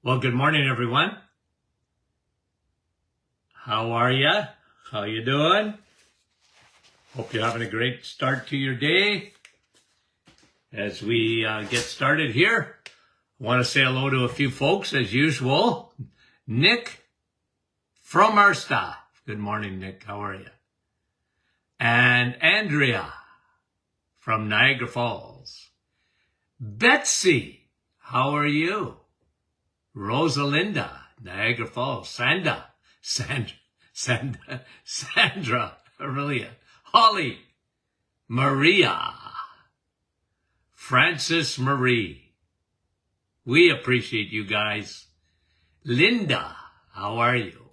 Well, good morning, everyone. How are ya? How you doing? Hope you're having a great start to your day. As we get started here, I want to say hello to a few folks, as usual. Nick from our staff. Good morning, Nick. How are you? And Andrea from Niagara Falls. Betsy, how are you? Rosalinda, Niagara Falls. Sandra, Aurelia, Holly, Maria, Francis Marie. We appreciate you guys. Linda, how are you?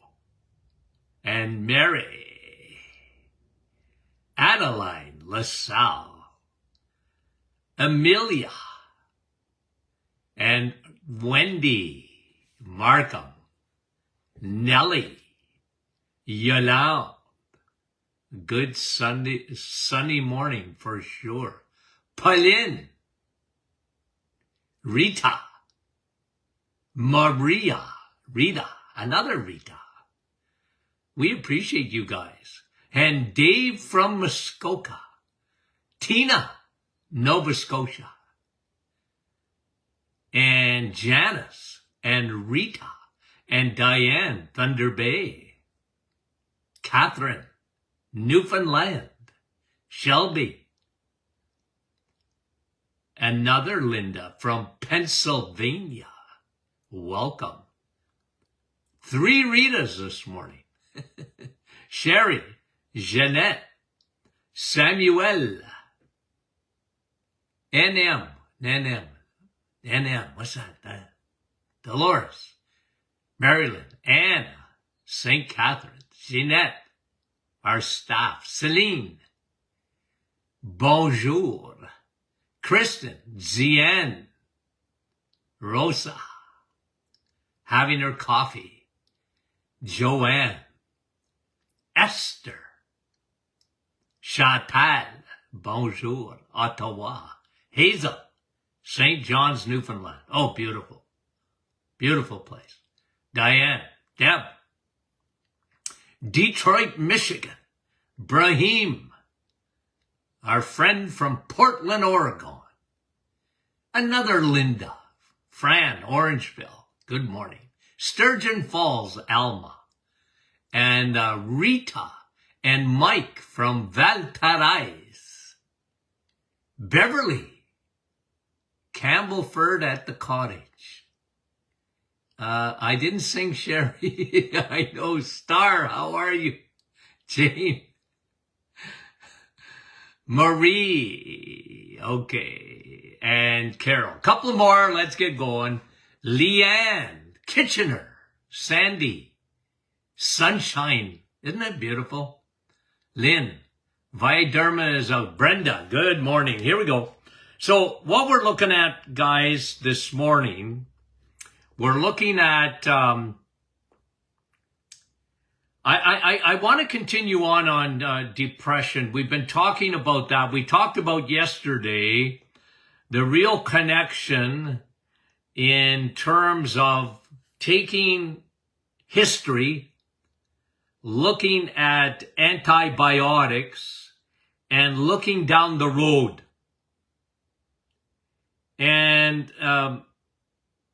And Mary, Adeline LaSalle, Amelia, and Wendy, Markham, Nellie, Yolande. Good sunny morning for sure. Pauline, Rita, Maria, Rita, another Rita. We appreciate you guys. And Dave from Muskoka, Tina, Nova Scotia, and Janice, and Rita, and Diane, Thunder Bay, Catherine, Newfoundland, Shelby, another Linda from Pennsylvania. Welcome. 3 Ritas this morning. Sherry, Jeanette, Samuel, NM, what's that? Dolores, Marilyn, Anna, St. Catherine, Jeanette, our staff, Celine, Bonjour, Kristen, Zian, Rosa, having her coffee, Joanne, Esther, Chantal, Bonjour, Ottawa, Hazel, St. John's, Newfoundland. Oh, beautiful. Beautiful place. Diane, Deb, Detroit, Michigan, Brahim, our friend from Portland, Oregon. Another Linda, Fran, Orangeville. Good morning. Sturgeon Falls, Alma, and Rita and Mike from Valparaiso. Beverly, Campbellford at the cottage. I didn't sing Sherry. I know. Star, how are you? Jane. Marie. Okay. And Carol. Couple more. Let's get going. Leanne. Kitchener. Sandy. Sunshine. Isn't that beautiful? Lynn. Viderma is out. Brenda. Good morning. Here we go. So what we're looking at, guys, this morning, we're looking at, I want to continue on depression. We've been talking about that. We talked about yesterday the real connection in terms of taking history, looking at antibiotics, and looking down the road. And,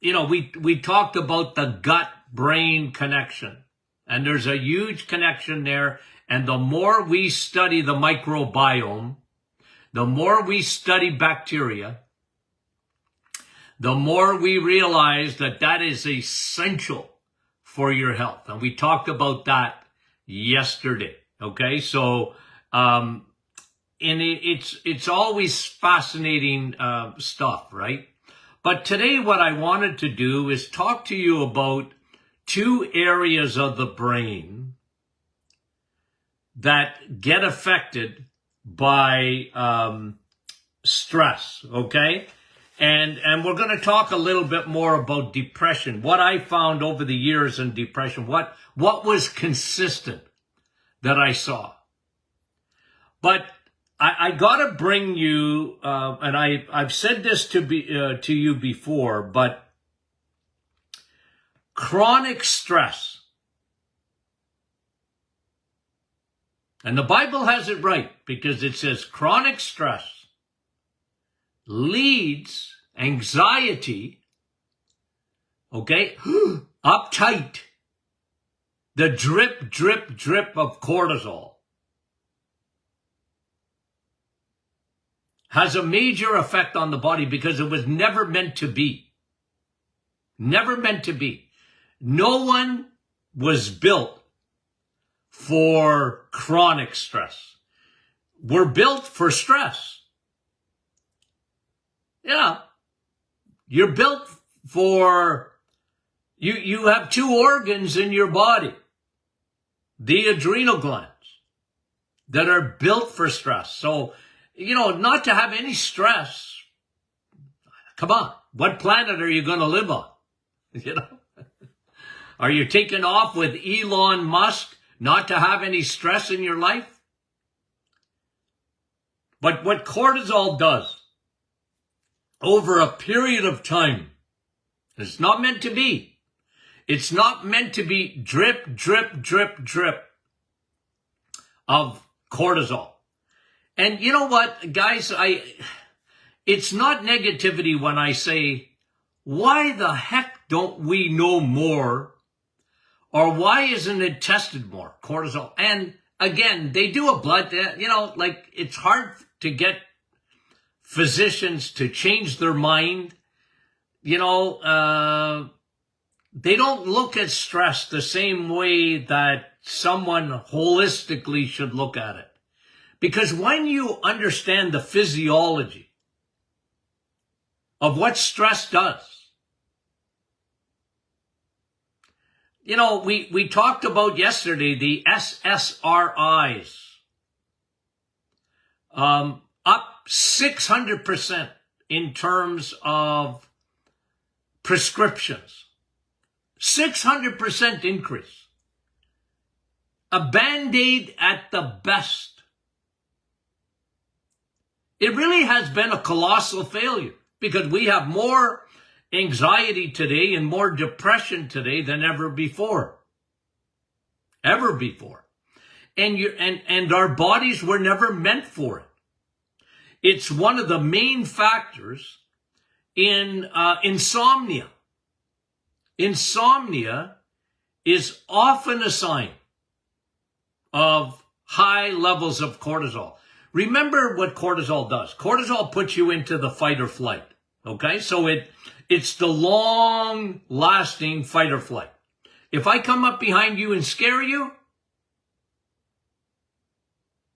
we talked about the gut-brain connection. And there's a huge connection there. And the more we study the microbiome, the more we study bacteria, the more we realize that that is essential for your health. And we talked about that yesterday. Okay, so and it's always fascinating stuff, right? But today what I wanted to do is talk to you about 2 areas of the brain that get affected by stress, okay? And we're going to talk a little bit more about depression. What I found over the years in depression, what was consistent that I saw. But I got to bring you, and I've said this to you before, but chronic stress. And the Bible has it right, because it says chronic stress leads anxiety, okay, uptight, the drip, drip, drip of cortisol has a major effect on the body because it was never meant to be. Never meant to be. No one was built for chronic stress. We're built for stress. Yeah. You're built for, you have two organs in your body, the adrenal glands, that are built for stress. So, not to have any stress. Come on. What planet are you going to live on? Are you taking off with Elon Musk not to have any stress in your life? But what cortisol does over a period of time, it's not meant to be. It's not meant to be drip, drip, drip, drip of cortisol. And you know what, guys, it's not negativity when I say, why the heck don't we know more? Or why isn't it tested more, cortisol? And again, they do a blood test, it's hard to get physicians to change their mind. They don't look at stress the same way that someone holistically should look at it. Because when you understand the physiology of what stress does, we talked about yesterday the SSRIs, up 600% in terms of prescriptions. 600% increase. A Band-Aid at the best. It really has been a colossal failure because we have more anxiety today and more depression today than ever before. Ever before. And our bodies were never meant for it. It's one of the main factors in insomnia. Insomnia is often a sign of high levels of cortisol. Remember what cortisol does. Cortisol puts you into the fight or flight. Okay? So it's the long-lasting fight or flight. If I come up behind you and scare you,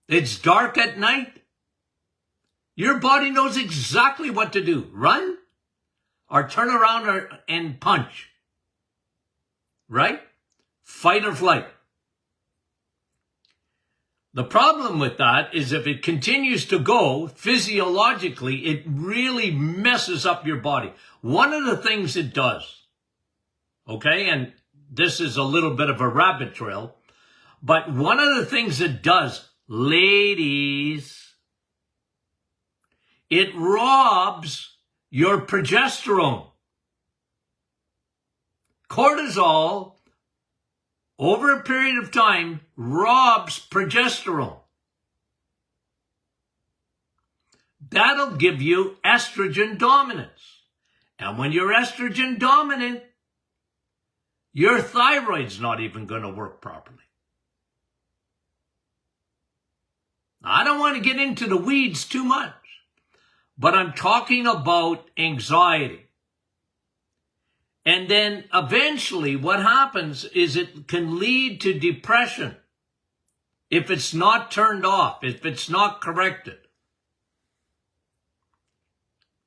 it's dark at night, your body knows exactly what to do. Run or turn around and punch. Right? Fight or flight. The problem with that is if it continues to go, physiologically, it really messes up your body. One of the things it does, okay, and this is a little bit of a rabbit trail, but one of the things it does, ladies, it robs your progesterone. Cortisol, over a period of time, robs progesterone. That'll give you estrogen dominance. And when you're estrogen dominant, your thyroid's not even going to work properly. I don't want to get into the weeds too much, but I'm talking about anxiety. And then eventually what happens is it can lead to depression if it's not turned off, if it's not corrected.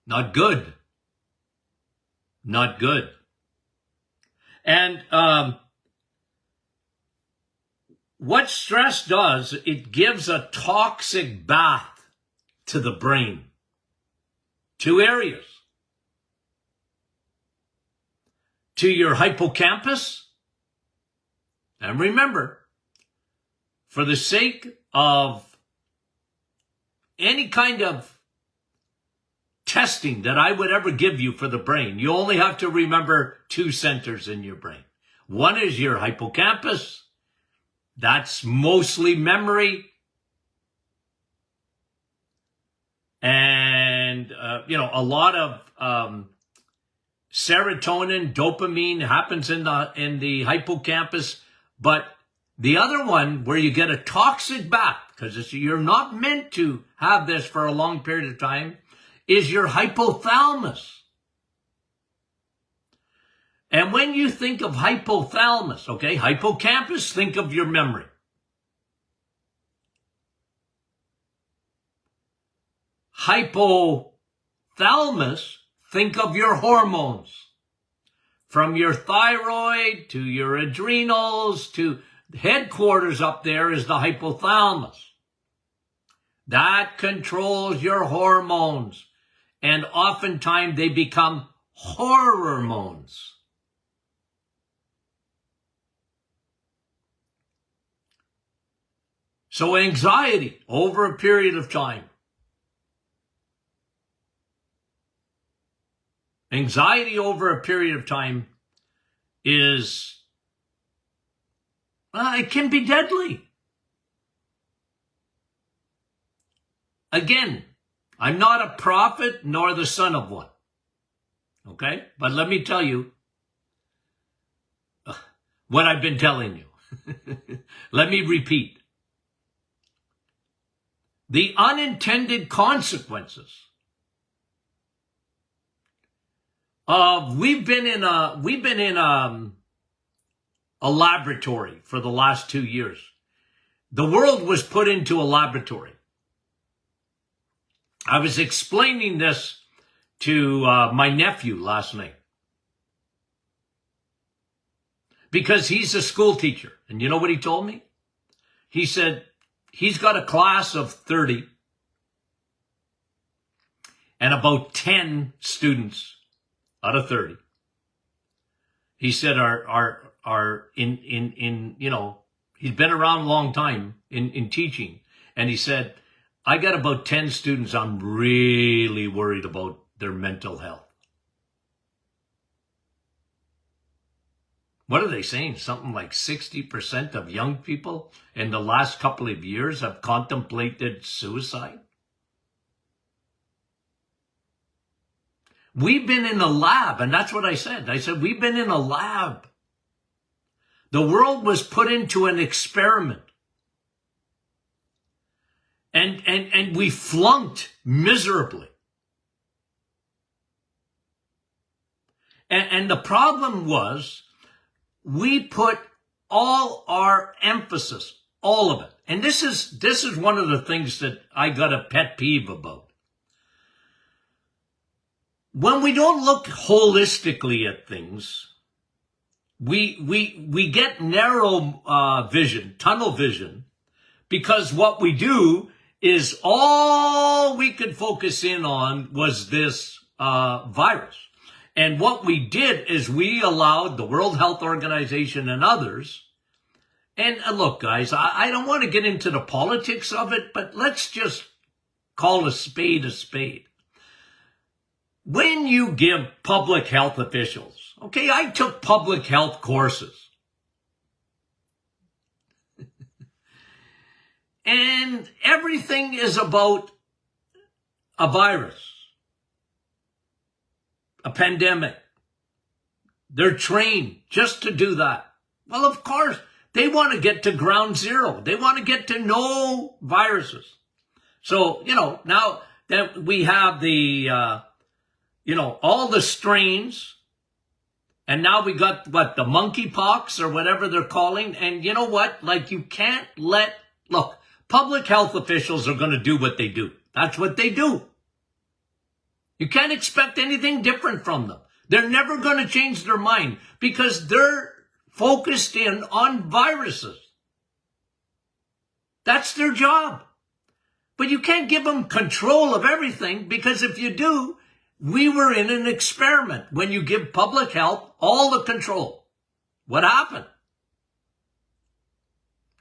Not good. Not good. And what stress does, it gives a toxic bath to the brain. Two areas. To your hippocampus. And remember, for the sake of any kind of testing that I would ever give you for the brain. You only have to remember 2 centers in your brain. One is your hippocampus. That's mostly memory. And, a lot of serotonin, dopamine happens in the hippocampus. But the other one, where you get a toxic bath, because you're not meant to have this for a long period of time, is your hypothalamus. And when you think of hypothalamus, okay, hippocampus, think of your memory. Hypothalamus, think of your hormones. From your thyroid to your adrenals to headquarters up there is the hypothalamus. That controls your hormones. And oftentimes they become hormones. So anxiety over a period of time. Anxiety over a period of time is, it can be deadly. Again, I'm not a prophet nor the son of one. Okay? But let me tell you what I've been telling you. Let me repeat. The unintended consequences of we've been in a laboratory for the last 2 years. The world was put into a laboratory. I was explaining this to my nephew last night, because he's a school teacher. And you know what he told me? He said he's got a class of 30 and about 10 students out of 30. He said are in he's been around a long time in teaching. And he said, I got about 10 students I'm really worried about their mental health. What are they saying? Something like 60% of young people in the last couple of years have contemplated suicide. We've been in a lab, and that's what I said. I said, we've been in a lab. The world was put into an experiment. And we flunked miserably. And the problem was, we put all our emphasis, all of it. And this is one of the things that I got a pet peeve about. When we don't look holistically at things, we get narrow vision, tunnel vision, because what we do is all we could focus in on was this virus. And what we did is we allowed the World Health Organization and others, and look, guys, I don't want to get into the politics of it, but let's just call a spade a spade. When you give public health officials, okay, I took public health courses. And everything is about a virus, a pandemic. They're trained just to do that. Well, of course, they want to get to ground zero. They want to get to no viruses. So, now that we have the, all the strains, and now we got, the monkeypox or whatever they're calling. And you know what? You can't look, public health officials are going to do what they do. That's what they do. You can't expect anything different from them. They're never going to change their mind because they're focused in on viruses. That's their job. But you can't give them control of everything, because if you do, we were in an experiment. When you give public health all the control, what happened?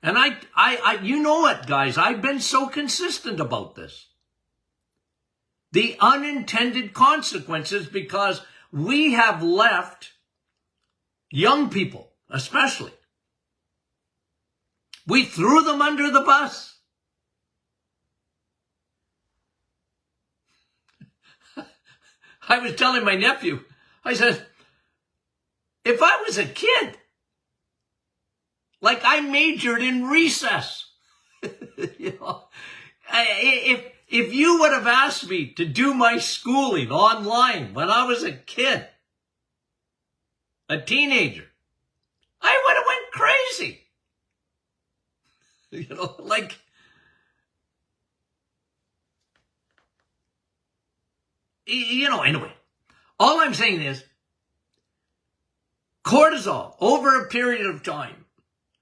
And I you know it, guys. I've been so consistent about this. the unintended consequences, because we have left young people, especially, we threw them under the bus. I was telling my nephew, I said, if I was a kid, like I majored in recess, you know, if you would have asked me to do my schooling online when I was a kid, a teenager, I would have went crazy. You know, like, you know, anyway, all I'm saying is cortisol over a period of time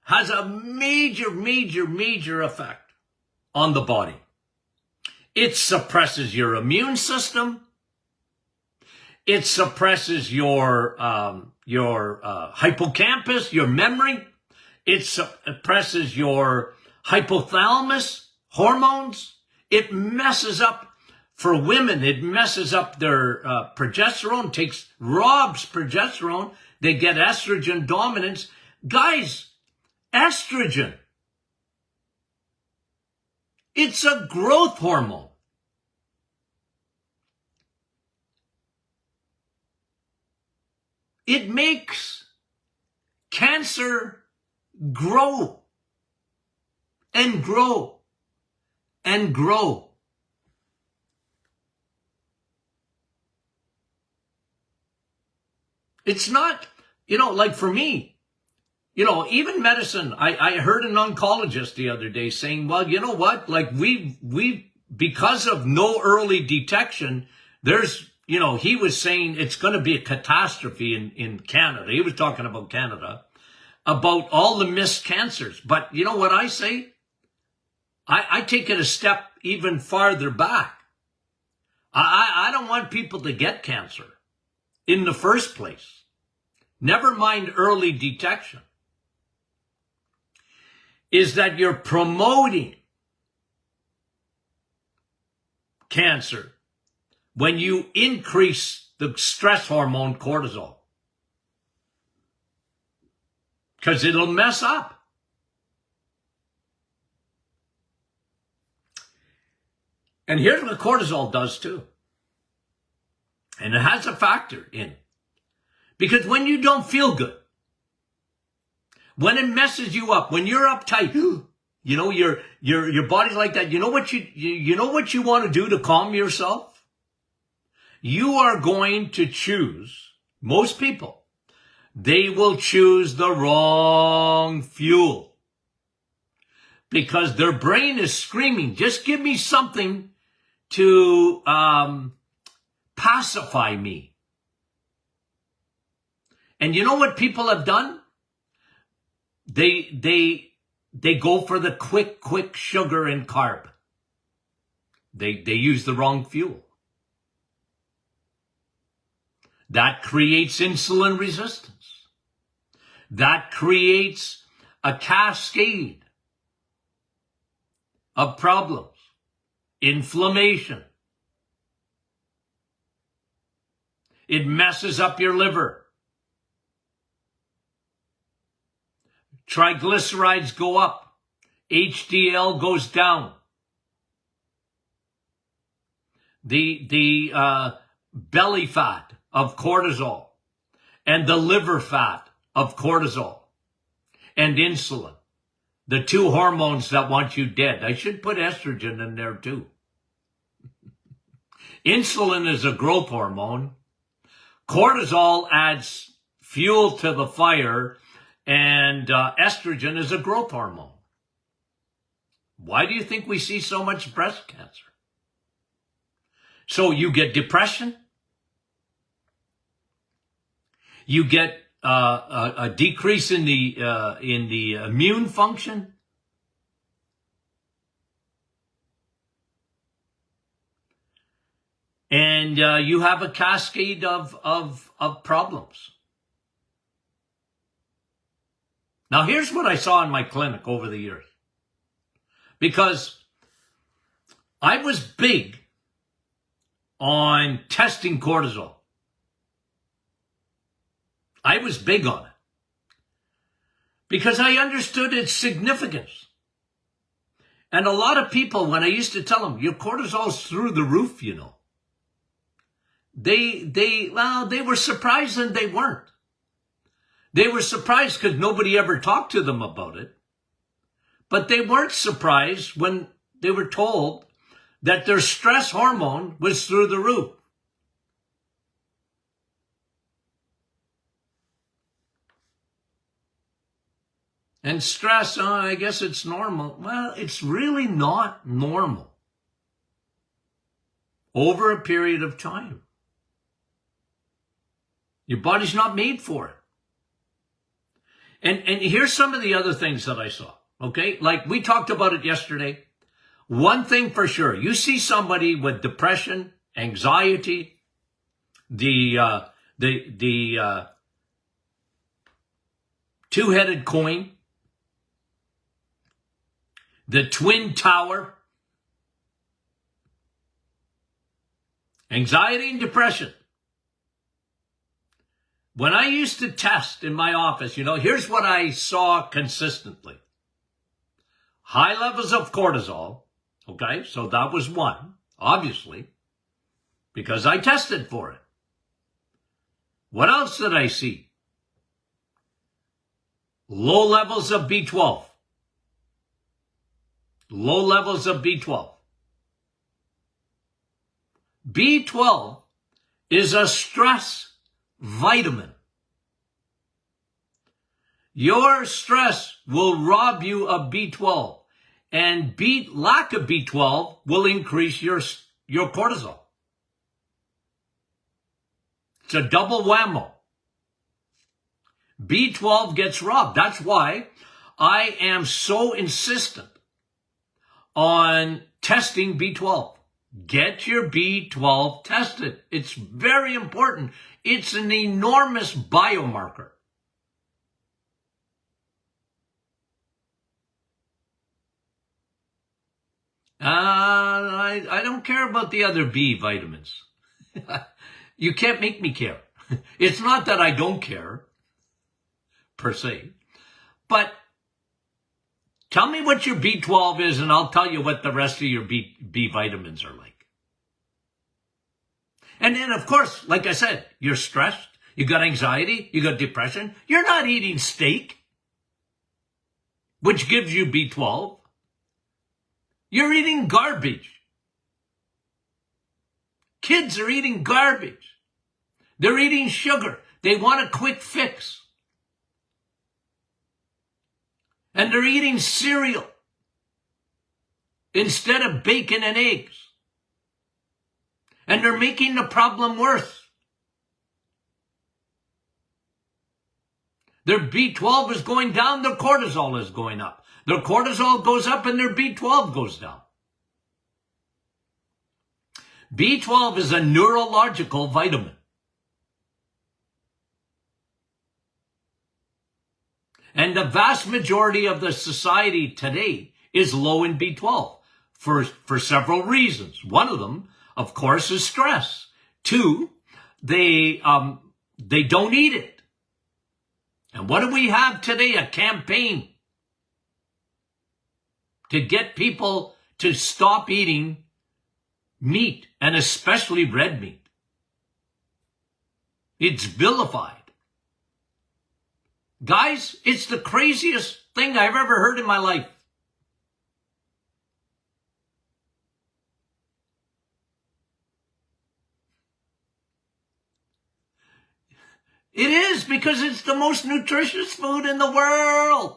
has a major, major, major effect on the body. It suppresses your immune system. It suppresses your hippocampus, your memory. It suppresses your hypothalamus hormones. It messes up, for women, it messes up their progesterone, robs progesterone. They get estrogen dominance. Guys, estrogen, it's a growth hormone. It makes cancer grow and grow and grow. It's not, you know, like for me, you know, even medicine, I heard an oncologist the other day saying, well, you know what, like we because of no early detection, there's, you know, he was saying it's going to be a catastrophe in Canada. He was talking about Canada, about all the missed cancers. But you know what I say? I take it a step even farther back. I don't want people to get cancer in the first place. Never mind early detection. Is that you're promoting cancer when you increase the stress hormone cortisol. Because it'll mess up. And here's what cortisol does too. And it has a factor in it. Because when you don't feel good, when it messes you up, when you're uptight, you know, your body's like that. You know what you want to do to calm yourself? You are going to choose, most people, they will choose the wrong fuel. Because their brain is screaming, just give me something to pacify me. And you know what people have done? They go for the quick sugar and carb. They use the wrong fuel. That creates insulin resistance. That creates a cascade of problems. Inflammation. It messes up your liver. Triglycerides go up. HDL goes down. The belly fat of cortisol and the liver fat of cortisol and insulin. The two hormones that want you dead. I should put estrogen in there too. Insulin is a growth hormone. Cortisol adds fuel to the fire, and estrogen is a growth hormone. Why do you think we see so much breast cancer? So you get depression. You get a decrease in the immune function. And you have a cascade of problems. Now, here's what I saw in my clinic over the years. Because I was big on testing cortisol. I was big on it because I understood its significance. And a lot of people, when I used to tell them, your cortisol's through the roof, you know, they were surprised and they weren't. They were surprised because nobody ever talked to them about it. But they weren't surprised when they were told that their stress hormone was through the roof. And stress, I guess it's normal. Well, it's really not normal over a period of time. Your body's not made for it. And here's some of the other things that I saw, okay? Like we talked about it yesterday. One thing for sure, you see somebody with depression, anxiety, the two-headed coin, the twin tower, anxiety and depression. When I used to test in my office, you know, here's what I saw consistently. High levels of cortisol, okay? So that was one, obviously, because I tested for it. What else did I see? Low levels of B12. Low levels of B12. B12 is a stress vitamin. Your stress will rob you of B12, and lack of B12 will increase your cortisol. It's a double whammo. B12 gets robbed. That's why I am so insistent on testing B12. Get your B12 tested. It's very important. It's an enormous biomarker. I don't care about the other B vitamins. You can't make me care. It's not that I don't care, per se, but tell me what your B12 is and I'll tell you what the rest of your B vitamins are like. And then, of course, like I said, you're stressed, you got anxiety, you got depression. You're not eating steak, which gives you B12. You're eating garbage. Kids are eating garbage. They're eating sugar. They want a quick fix. And they're eating cereal instead of bacon and eggs. And they're making the problem worse. Their B12 is going down, their cortisol is going up. Their cortisol goes up and their B12 goes down. B12 is a neurological vitamin. And the vast majority of the society today is low in B12 for several reasons. One of them, of course, is stress. Two, they don't eat it. And what do we have today? A campaign to get people to stop eating meat, and especially red meat. It's vilified. Guys, it's the craziest thing I've ever heard in my life. It is, because it's the most nutritious food in the world.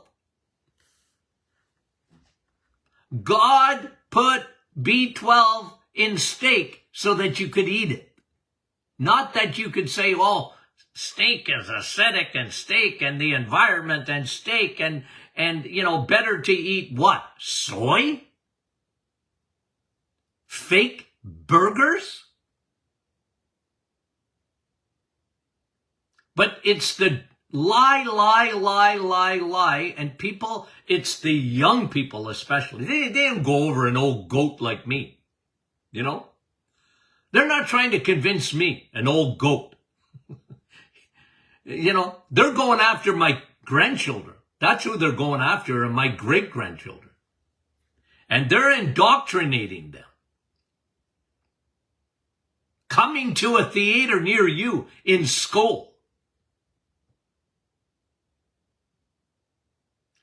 God put B12 in steak so that you could eat it. Not that you could say, oh, steak is acidic and steak and the environment and steak and you know, better to eat what? Soy? Fake burgers? But it's the lie, and people, it's the young people especially. They don't go over an old goat like me, you know? They're not trying to convince me, an old goat. They're going after my grandchildren. That's who they're going after, and my great-grandchildren. And they're indoctrinating them. Coming to a theater near you in school.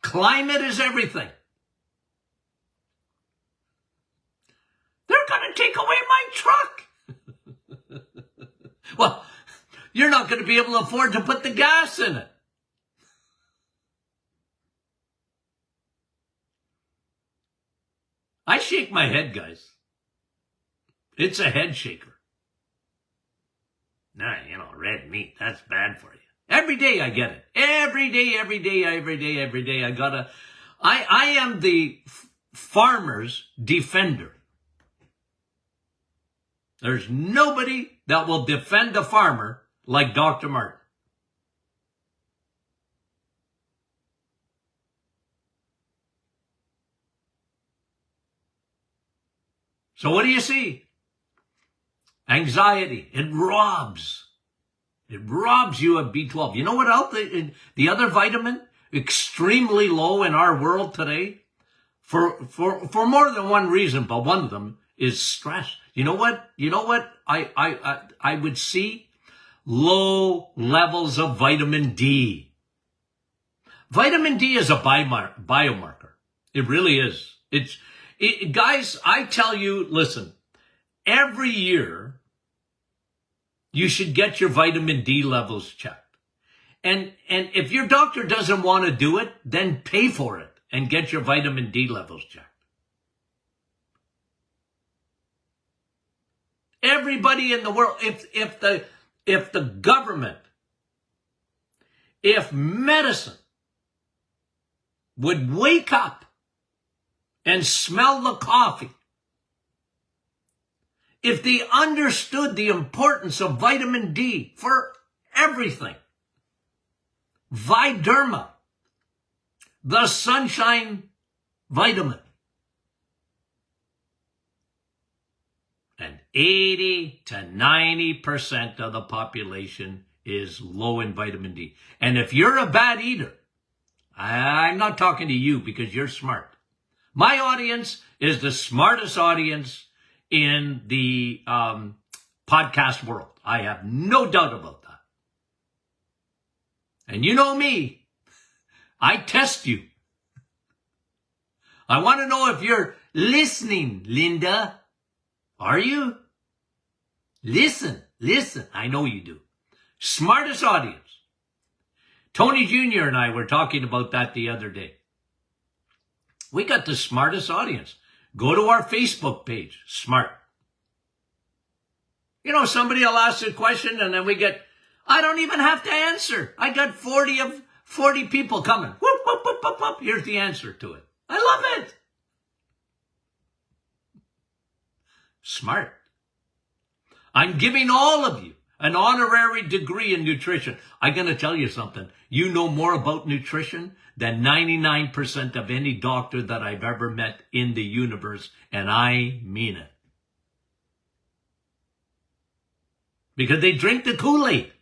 Climate is everything. They're going to take away my truck. Well, you're not going to be able to afford to put the gas in it. I shake my head, guys. It's a head shaker. Nah, red meat, that's bad for you. Every day I get it. Every day. I am the farmer's defender. There's nobody that will defend a farmer like Dr. Martin. So what do you see? Anxiety. It robs you of B12. You know what else? The other vitamin, extremely low in our world today, for more than one reason, but one of them is stress. You know what I would see? Low levels of vitamin D. Vitamin D is a biomarker. It really is. Guys, I tell you, listen, every year, you should get your vitamin D levels checked. And if your doctor doesn't want to do it, then pay for it and get your vitamin D levels checked. Everybody in the world, if the government, if medicine would wake up and smell the coffee, if they understood the importance of vitamin D for everything, Viderma, the sunshine vitamin, and 80 to 90% of the population is low in vitamin D. And if you're a bad eater, I'm not talking to you because you're smart. My audience is the smartest audience in the podcast world. I have no doubt about that. And you know me, I test you. I want to know if you're listening, Linda. Are you? Listen. I know you do. Smartest audience. Tony Jr. and I were talking about that the other day. We got the smartest audience. Go to our Facebook page, Smart. Somebody will ask a question and then I don't even have to answer. I got 40 people coming. Whoop, whoop, whoop, whoop, whoop. Here's the answer to it. I love it. Smart. I'm giving all of you an honorary degree in nutrition. I'm going to tell you something. You know more about nutrition than 99% of any doctor that I've ever met in the universe, and I mean it. Because they drink the Kool-Aid.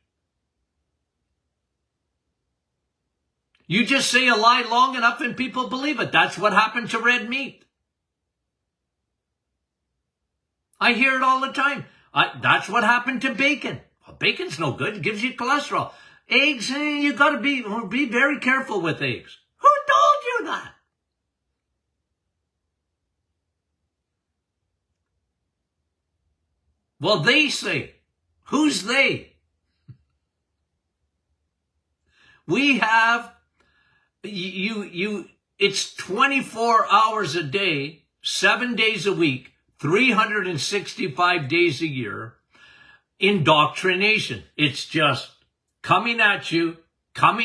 You just say a lie long enough and people believe it. That's what happened to red meat. I hear it all the time. That's what happened to bacon. Well, bacon's no good. It gives you cholesterol. Eggs, you got to be very careful with eggs. Who told you that? Well, they say. Who's they? We have, it's 24 hours a day, 7 days a week, 365 days a year, indoctrination. It's just coming at you. And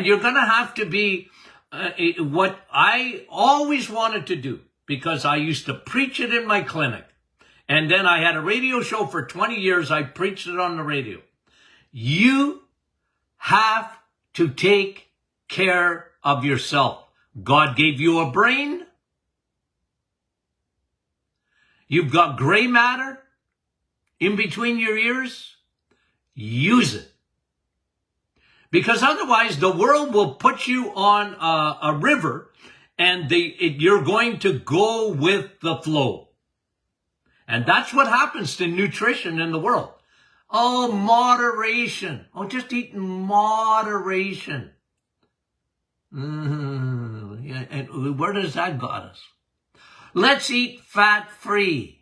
you're going to have to be what I always wanted to do, because I used to preach it in my clinic. And then I had a radio show for 20 years. I preached it on the radio. You have to take care of yourself. God gave you a brain. You've got gray matter in between your ears. Use it. Because otherwise the world will put you on a river and you're going to go with the flow. And that's what happens to nutrition in the world. Oh, moderation. Oh, just eat in moderation. Yeah, and where does that got us? Let's eat fat-free.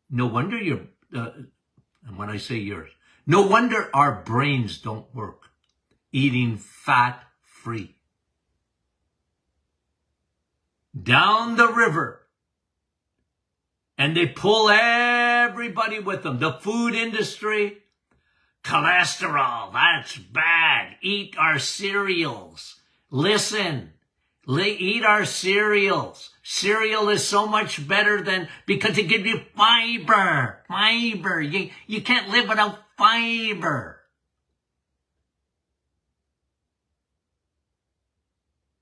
No wonder and when I say yours, no wonder our brains don't work. Eating fat-free. Down the river. And they pull everybody with them. The food industry, cholesterol, that's bad. Eat our cereals. Listen, eat our cereals. Cereal is so much better because it gives you fiber. Fiber. You can't live without fiber.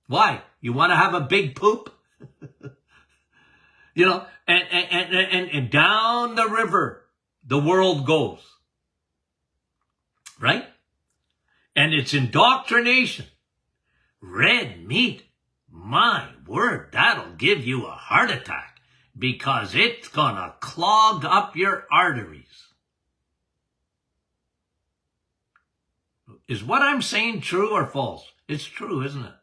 Why? You want to have a big poop? You know, and down the river, the world goes. Right? And it's indoctrination. Red meat, my word, that'll give you a heart attack because it's gonna clog up your arteries. Is what I'm saying true or false? It's true, isn't it?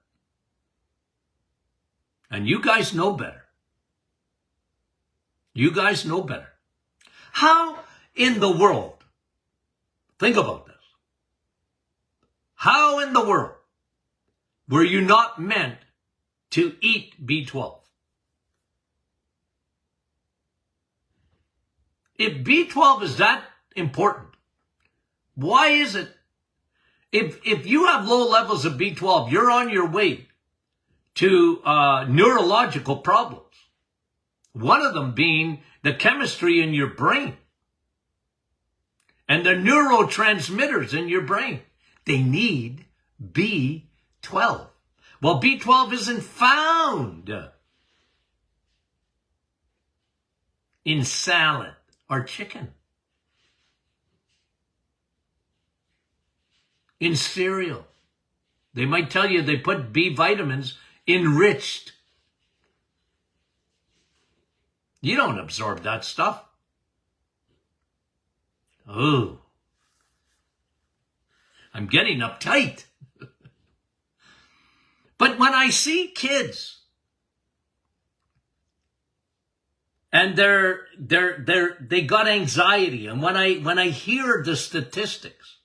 And you guys know better. You guys know better. How in the world, think about this, how in the world were you not meant to eat B12? If B12 is that important, why is it, if you have low levels of B12, you're on your way to neurological problems. One of them being the chemistry in your brain and the neurotransmitters in your brain. They need B12. Well, B12 isn't found in salad or chicken, in cereal. They might tell you they put B vitamins enriched. You don't absorb that stuff. Oh, I'm getting uptight. But when I see kids and they got anxiety, and when I hear the statistics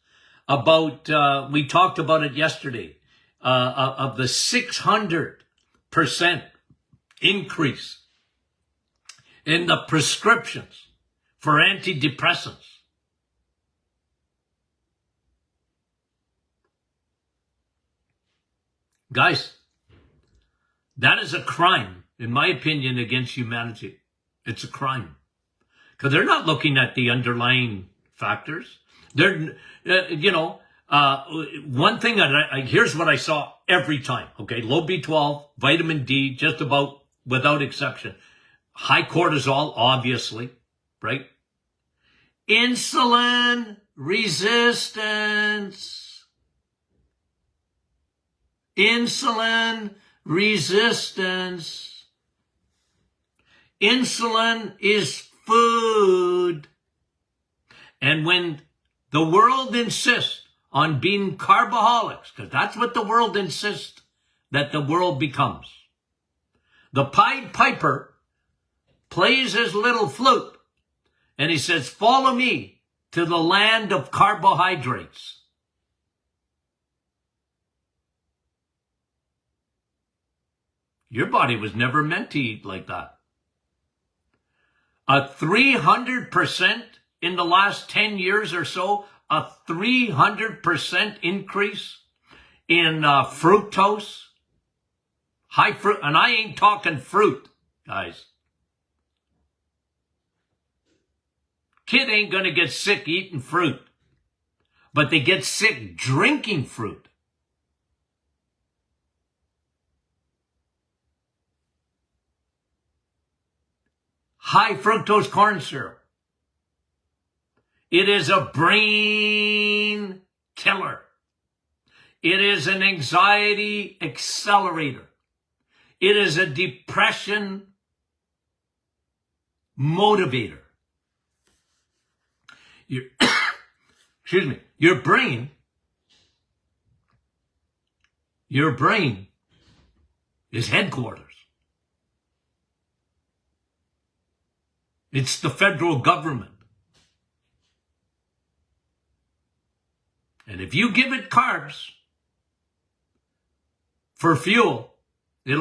about, we talked about it yesterday, of the 600% increase in the prescriptions for antidepressants. Guys, that is a crime, in my opinion, against humanity. It's a crime. Because they're not looking at the underlying factors. They're, one thing that here's what I saw every time. Okay, low B12, vitamin D, just about without exception. High cortisol, obviously, right? Insulin resistance. Insulin resistance. Insulin is food. And when the world insists on being carboholics, because that's what the world insists that the world becomes, the Pied Piper plays his little flute, and he says, follow me to the land of carbohydrates. Your body was never meant to eat like that. A 300% in the last 10 years or so, a 300% increase in fructose, high fruit, and I ain't talking fruit, guys. Kid ain't going to get sick eating fruit, but they get sick drinking fruit. high fructose corn syrup. It is a brain killer. It is an anxiety accelerator. It is a depression motivator. Excuse me, your brain is headquarters. It's the federal government. And if you give it carbs for fuel, it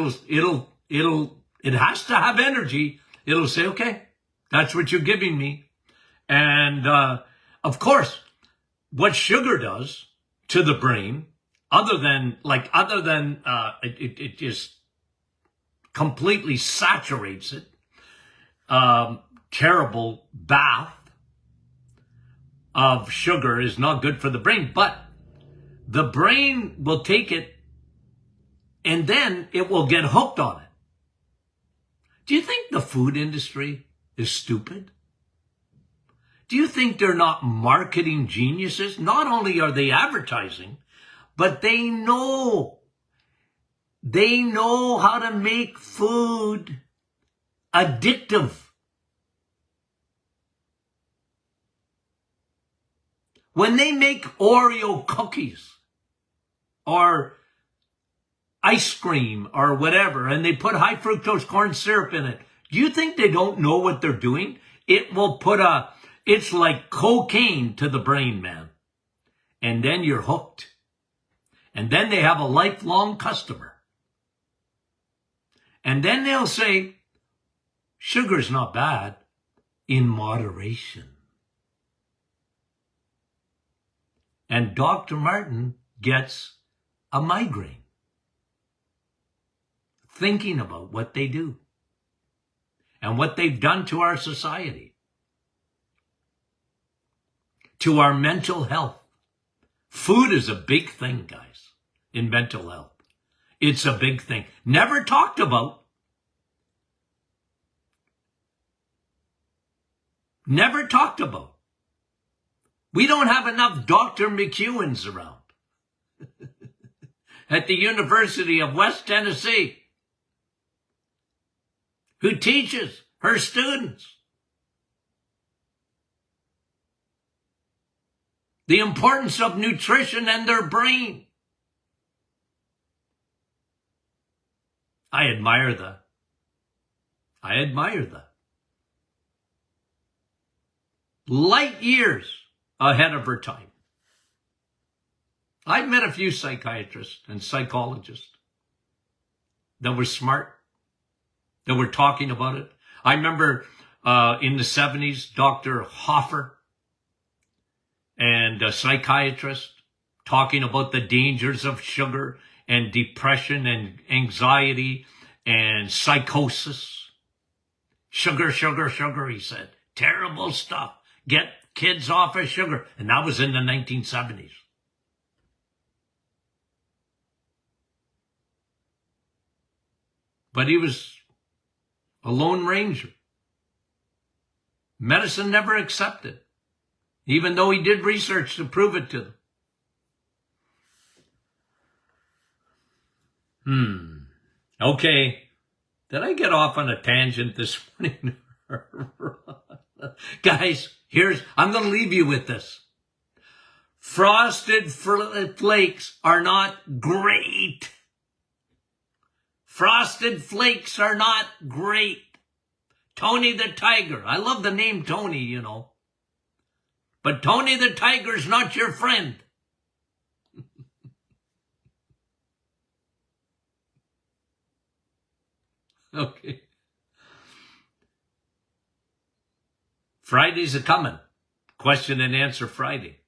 has to have energy. It'll say, okay, that's what you're giving me. And of course, what sugar does to the brain, other than it just completely saturates it. Terrible bath of sugar is not good for the brain, but the brain will take it and then it will get hooked on it. Do you think the food industry is stupid? Do you think they're not marketing geniuses? Not only are they advertising, but they know how to make food addictive. When they make Oreo cookies or ice cream or whatever, and they put high fructose corn syrup in it, do you think they don't know what they're doing? It will it's like cocaine to the brain, man. And then you're hooked. And then they have a lifelong customer. And then they'll say, sugar's not bad, in moderation. And Dr. Martin gets a migraine thinking about what they do and what they've done to our society, to our mental health. Food is a big thing, guys, in mental health. It's a big thing. Never talked about. Never talked about. We don't have enough Dr. McEwens around at the University of West Tennessee who teaches her students the importance of nutrition and their brain. I admire that. I admire that. Light years ahead of her time. I've met a few psychiatrists and psychologists that were smart, that were talking about it. I remember in the 70s, Dr. Hoffer and a psychiatrist talking about the dangers of sugar and depression and anxiety and psychosis. Sugar, sugar, sugar, he said. Terrible stuff. Get kids off of sugar. And that was in the 1970s. But he was a lone ranger. Medicine never accepted, even though he did research to prove it to them. Okay. Did I get off on a tangent this morning? Guys, I'm going to leave you with this. Frosted Flakes are not great. Frosted Flakes are not great. Tony the Tiger. I love the name Tony, you know. But Tony the Tiger's not your friend. Okay. Fridays are coming. Question and answer Friday.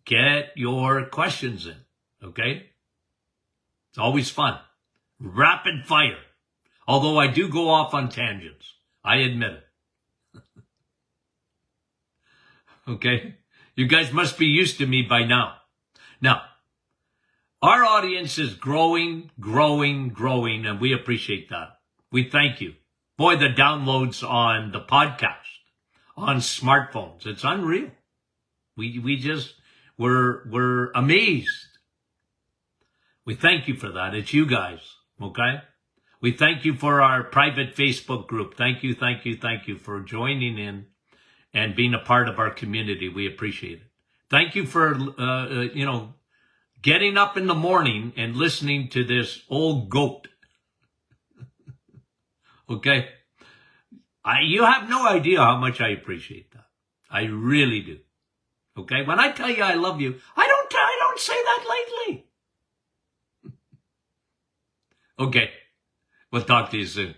Get your questions in, okay? It's always fun. Rapid fire. Although I do go off on tangents. I admit it. Okay? You guys must be used to me by now. Now, our audience is growing, and we appreciate that. We thank you. Boy, the downloads on the podcast, on smartphones, it's unreal. We're amazed. We thank you for that. It's you guys, okay? We thank you for our private Facebook group. Thank you for joining in and being a part of our community. We appreciate it. Thank you for, getting up in the morning and listening to this old goat. Okay? You have no idea how much I appreciate that. I really do. Okay? When I tell you I love you, I don't say that lightly. Okay. We'll talk to you soon.